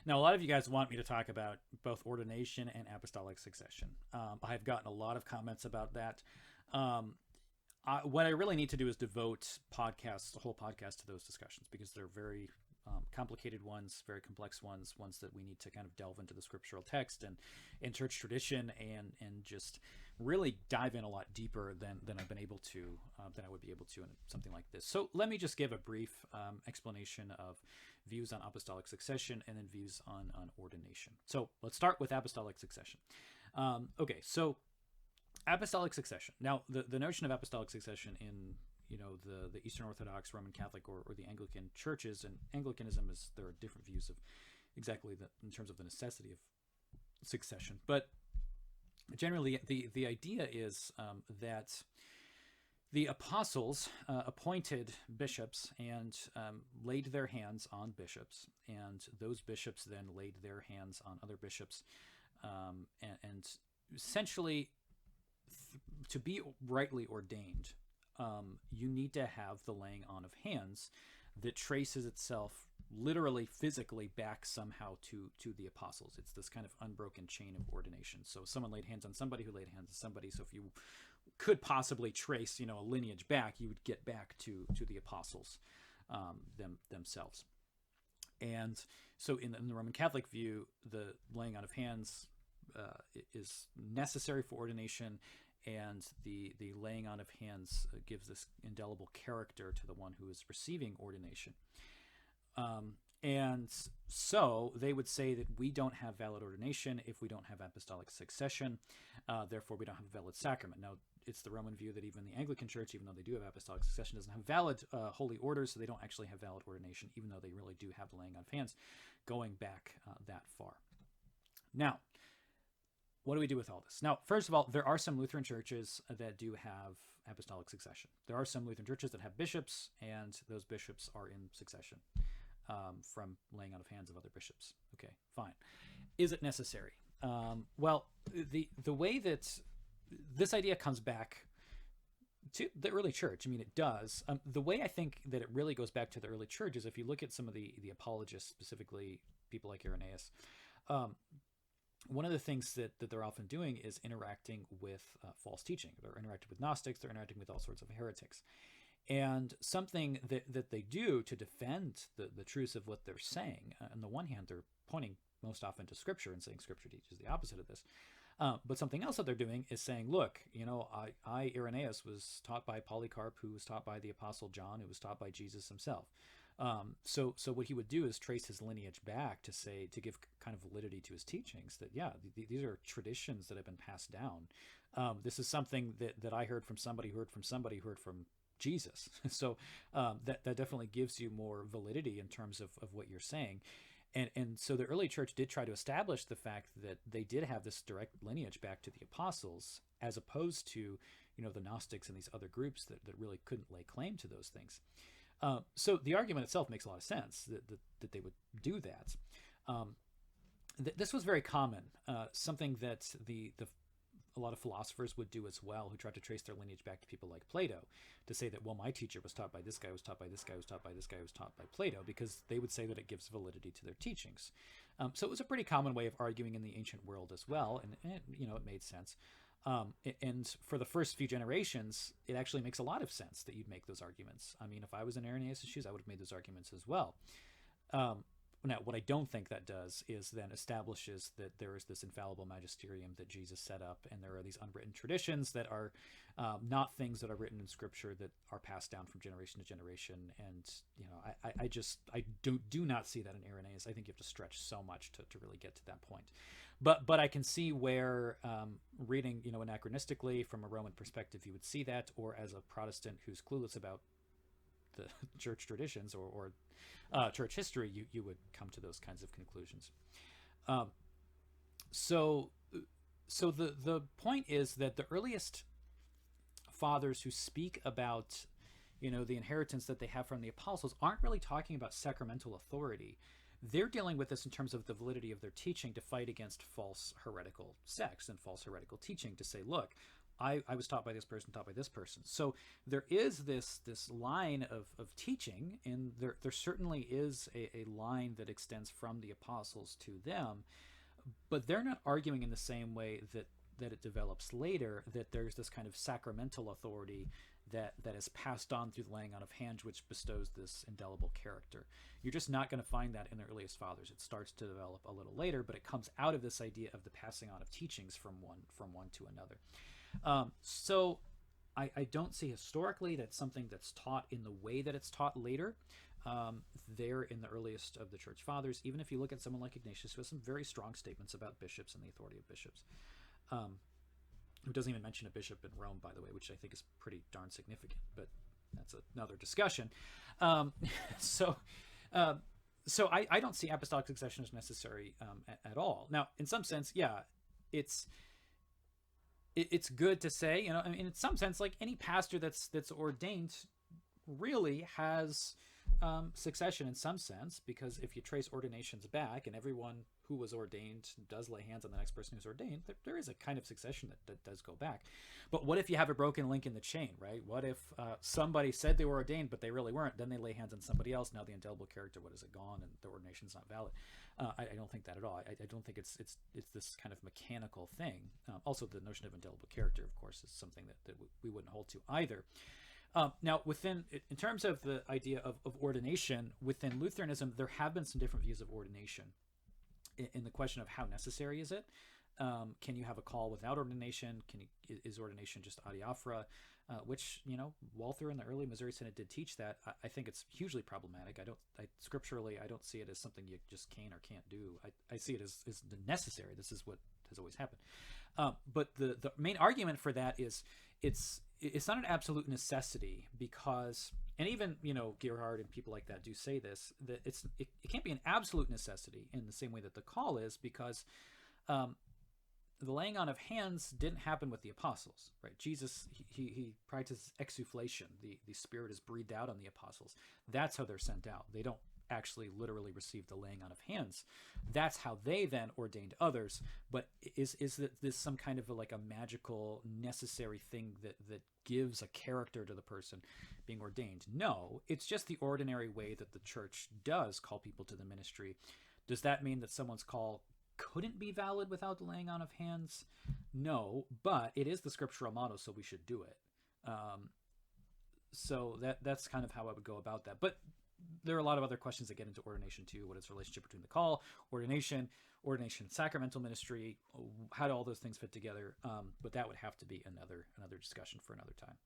Now, a lot of you guys want me to talk about both ordination and apostolic succession. I've gotten a lot of comments about that. Um, what I really need to do is devote podcasts, a whole podcast to those discussions because they're very complicated ones, very complex ones that we need to kind of delve into the scriptural text and church tradition and just really dive in a lot deeper than I've been able to than I would be able to in something like this. So let me just give a brief explanation of views on apostolic succession and then views on ordination. So let's start with apostolic succession. Okay, so apostolic succession. Now, the notion of apostolic succession in the Eastern Orthodox, Roman Catholic, or the Anglican churches, and Anglicanism is there are different views of exactly in terms of the necessity of succession, but generally the idea is that the apostles appointed bishops and laid their hands on bishops, and those bishops then laid their hands on other bishops, and essentially to be rightly ordained, you need to have the laying on of hands that traces itself literally physically back somehow to the apostles. It's this kind of unbroken chain of ordination. So someone laid hands on somebody who laid hands on somebody. So if you could possibly trace a lineage back, you would get back to the apostles themselves. And so in the Roman Catholic view, the laying on of hands is necessary for ordination, and the laying on of hands gives this indelible character to the one who is receiving ordination. And so they would say that we don't have valid ordination if we don't have apostolic succession. Therefore, we don't have a valid sacrament. Now, it's the Roman view that even the Anglican Church, even though they do have apostolic succession, doesn't have valid holy orders, so they don't actually have valid ordination, even though they really do have the laying on of hands going back that far. Now, what do we do with all this? Now, first of all, there are some Lutheran churches that do have apostolic succession. There are some Lutheran churches that have bishops, and those bishops are in succession from laying on of hands of other bishops. Okay, fine. Is it necessary? Well, the way that this idea comes back to the early church, I mean, it does. The way I think that it really goes back to the early church is if you look at some of the apologists, specifically people like Irenaeus, one of the things that they're often doing is interacting with false teaching. They're interacting with Gnostics. They're interacting with all sorts of heretics. And something that they do to defend the truths of what they're saying, on the one hand, they're pointing most often to Scripture and saying Scripture teaches the opposite of this. But something else that they're doing is saying, look, I Irenaeus, was taught by Polycarp, who was taught by the Apostle John, who was taught by Jesus himself. So what he would do is trace his lineage back to give kind of validity to his teachings, that, these are traditions that have been passed down. This is something that I heard from somebody who heard from somebody who heard from Jesus. So that definitely gives you more validity in terms of what you're saying. And so the early church did try to establish the fact that they did have this direct lineage back to the apostles, as opposed to, the Gnostics and these other groups that really couldn't lay claim to those things. So the argument itself makes a lot of sense that they would do that. This was very common, something that a lot of philosophers would do as well, who tried to trace their lineage back to people like Plato, to say that, well, my teacher was taught by this guy, was taught by this guy, was taught by this guy, was taught by Plato, because they would say that it gives validity to their teachings. So it was a pretty common way of arguing in the ancient world as well, and it made sense. And for the first few generations, it actually makes a lot of sense that you'd make those arguments. I mean, if I was in Irenaeus' shoes, I would have made those arguments as well. Now, what I don't think that does is then establishes that there is this infallible magisterium that Jesus set up, and there are these unwritten traditions that are not things that are written in Scripture that are passed down from generation to generation. And I do not see that in Irenaeus. I think you have to stretch so much to really get to that point. But I can see where reading anachronistically from a Roman perspective, you would see that, or as a Protestant who's clueless about the church traditions or church history, you would come to those kinds of conclusions. So the point is that the earliest fathers who speak about the inheritance that they have from the apostles aren't really talking about sacramental authority. They're dealing with this in terms of the validity of their teaching to fight against false heretical sects and false heretical teaching, to say, look, I was taught by this person, taught by this person. So there is this line of teaching, and there certainly is a line that extends from the apostles to them, but they're not arguing in the same way that it develops later, that there's this kind of sacramental authority that is passed on through the laying on of hands, which bestows this indelible character. You're just not going to find that in the earliest fathers. It starts to develop a little later, but it comes out of this idea of the passing on of teachings from one to another. So I don't see historically that's something that's taught in the way that it's taught later. There in the earliest of the church fathers, even if you look at someone like Ignatius, who has some very strong statements about bishops and the authority of bishops, who doesn't even mention a bishop in Rome, by the way, which I think is pretty darn significant, but that's another discussion. So I don't see apostolic succession as necessary at all. Now, in some sense, yeah, it's good to say, I mean, in some sense, like any pastor that's ordained really has succession in some sense, because if you trace ordinations back and everyone who was ordained does lay hands on the next person who's ordained, there is a kind of succession that does go back. But what if you have a broken link in the chain, right? What if somebody said they were ordained but they really weren't, then they lay hands on somebody else, now the indelible character, what is it, gone, and the ordination's not valid? I don't think that at all. I don't think it's this kind of mechanical thing. Also, the notion of indelible character, of course, is something that we wouldn't hold to either. Now, in terms of the idea of ordination, within Lutheranism, there have been some different views of ordination in the question of how necessary is it. Can you have a call without ordination? Is ordination just adiaphora? Which, Walther in the early Missouri Synod did teach that. I think it's hugely problematic. Scripturally, I don't see it as something you just can or can't do. I see it as necessary. This is what has always happened. But the main argument for that is it's not an absolute necessity, because, and even Gerhard and people like that do say this, that it can't be an absolute necessity in the same way that the call is, because the laying on of hands didn't happen with the apostles, right? Jesus, he practices exsufflation. The Spirit is breathed out on the apostles. That's how they're sent out. They don't actually literally receive the laying on of hands. That's how they then ordained others. But is this some kind of a magical necessary thing that gives a character to the person being ordained? No, it's just the ordinary way that the church does call people to the ministry. Does that mean that someone's call couldn't be valid without the laying on of hands? No, but it is the scriptural motto, so we should do it. So that's kind of how I would go about that. But there are a lot of other questions that get into ordination too. What is the relationship between the call, ordination, sacramental ministry? How do all those things fit together? But that would have to be another discussion for another time.